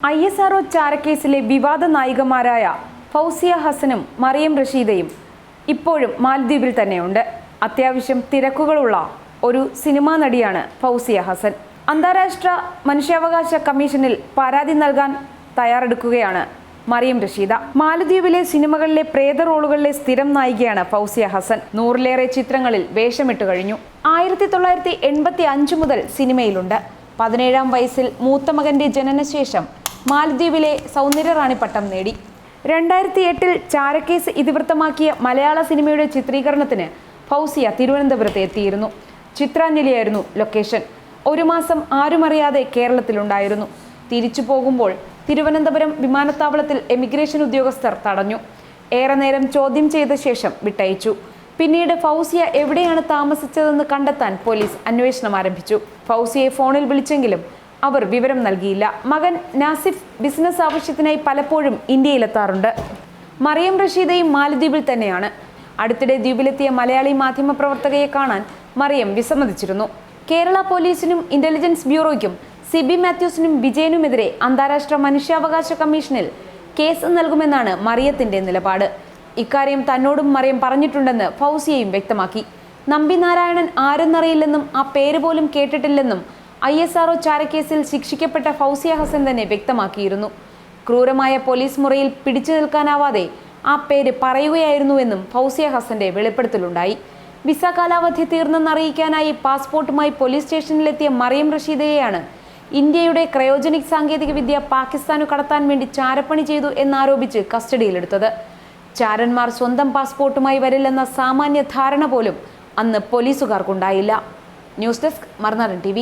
ISRO ചാരക്കേസിലെ വിവാദ നായികമാരായ ഫൗസിയ ഹസനും മറിയം റഷീദയും ഇപ്പോഴും മാലദ്വീപിൽ തന്നെയുണ്ട്. അത്യാവശ്യം തിരക്കുകളുള്ള ഒരു സിനിമാ നടിയാണ് ഫൗസിയ ഹസൻ. അന്താരാഷ്ട്ര മനുഷ്യാവകാശ കമ്മീഷനിൽ പരാതി നൽകാൻ തയ്യാറെടുക്കുകയാണ് മറിയം റഷീദ. മാലദ്വീപിലെ സിനിമകളിലെ പ്രേത റോളുകളിലെ സ്ഥിരം നായികയാണ് ഫൗസിയ ഹസൻ. 100-ലേറെ ചിത്രങ്ങളിൽ വേഷമിട്ട് കഴിഞ്ഞു. 1985 മുതൽ സിനിമയിലുണ്ട്. 17-ാം വയസ്സിൽ മൂത്ത മകന്റെ ജനനശേഷം മാലദ്വീപിലെ സൗന്ദര്യറാണി പട്ടം നേടി. 2008-ൽ ചാരക്കേസ് ഇതിവൃത്തമാക്കിയ മലയാള സിനിമയുടെ ചിത്രീകരണത്തിന് ഫൗസിയ തിരുവനന്തപുരത്ത് എത്തിയിരുന്നു. ചിത്രാഞ്ജലിയായിരുന്നു ലൊക്കേഷൻ. 1 മാസം ആരുമറിയാതെ കേരളത്തിലുണ്ടായിരുന്നു. തിരിച്ചു പോകുമ്പോൾ തിരുവനന്തപുരം വിമാനത്താവളത്തിൽ എമിഗ്രേഷൻ ഉദ്യോഗസ്ഥർ തടഞ്ഞു. ഏറെ നേരം ചോദ്യം ചെയ്ത ശേഷം വിട്ടയച്ചു. പിന്നീട് ഫൗസിയ എവിടെയാണ് താമസിച്ചതെന്ന് കണ്ടെത്താൻ പോലീസ് അന്വേഷണം ആരംഭിച്ചു. ഫൗസിയെ ഫോണിൽ വിളിച്ചെങ്കിലും അവർ വിവരം നൽകിയില്ല. മകൻ നാസിഫ് ബിസിനസ് ആവശ്യത്തിനായി പലപ്പോഴും ഇന്ത്യയിലെത്താറുണ്ട്. മറിയം റഷീദയും മാലദ്വീപിൽ തന്നെയാണ്. അടുത്തിടെ ദ്വീപിലെത്തിയ മലയാളി മാധ്യമപ്രവർത്തകയെ കാണാൻ മറിയം വിസമ്മതിച്ചിരുന്നു. കേരള പോലീസിനും ഇന്റലിജൻസ് ബ്യൂറോയ്ക്കും സിബി മാത്യൂസിനും വിജയനുമെതിരെ അന്താരാഷ്ട്ര മനുഷ്യാവകാശ കമ്മീഷനിൽ കേസ് നൽകുമെന്നാണ് മറിയത്തിന്റെ നിലപാട്. ഇക്കാര്യം തന്നോടും മറിയം പറഞ്ഞിട്ടുണ്ടെന്ന് ഫൗസിയയും വ്യക്തമാക്കി. നമ്പി നാരായണൻ ആരെന്നറിയില്ലെന്നും ആ പേര് പോലും കേട്ടിട്ടില്ലെന്നും ISRO ചാരക്കേസിൽ ശിക്ഷിക്കപ്പെട്ട ഫൗസിയ ഹസൻ തന്നെ വ്യക്തമാക്കിയിരുന്നു. ക്രൂരമായ പോലീസ് മുറയിൽ പിടിച്ചു നിൽക്കാനാവാതെ ആ പേര് പറയുകയായിരുന്നുവെന്നും ഫൗസിയ ഹസന്റെ വെളിപ്പെടുത്തലുണ്ടായി. വിസ കാലാവധി തീർന്നെന്നറിയിക്കാനായി പാസ്പോർട്ടുമായി പോലീസ് സ്റ്റേഷനിലെത്തിയ മറിയം റഷീദയെയാണ് ഇന്ത്യയുടെ ക്രയോജനിക് സാങ്കേതിക വിദ്യ പാകിസ്ഥാനു കടത്താൻ വേണ്ടി ചാരപ്പണി ചെയ്തു എന്നാരോപിച്ച് കസ്റ്റഡിയിലെടുത്തത്. ചാരന്മാർ സ്വന്തം പാസ്പോർട്ടുമായി വരില്ലെന്ന സാമാന്യ ധാരണ പോലും അന്ന് പോലീസുകാർക്കുണ്ടായില്ല. ന്യൂസ് ഡെസ്ക് മറുനാടൻ TV.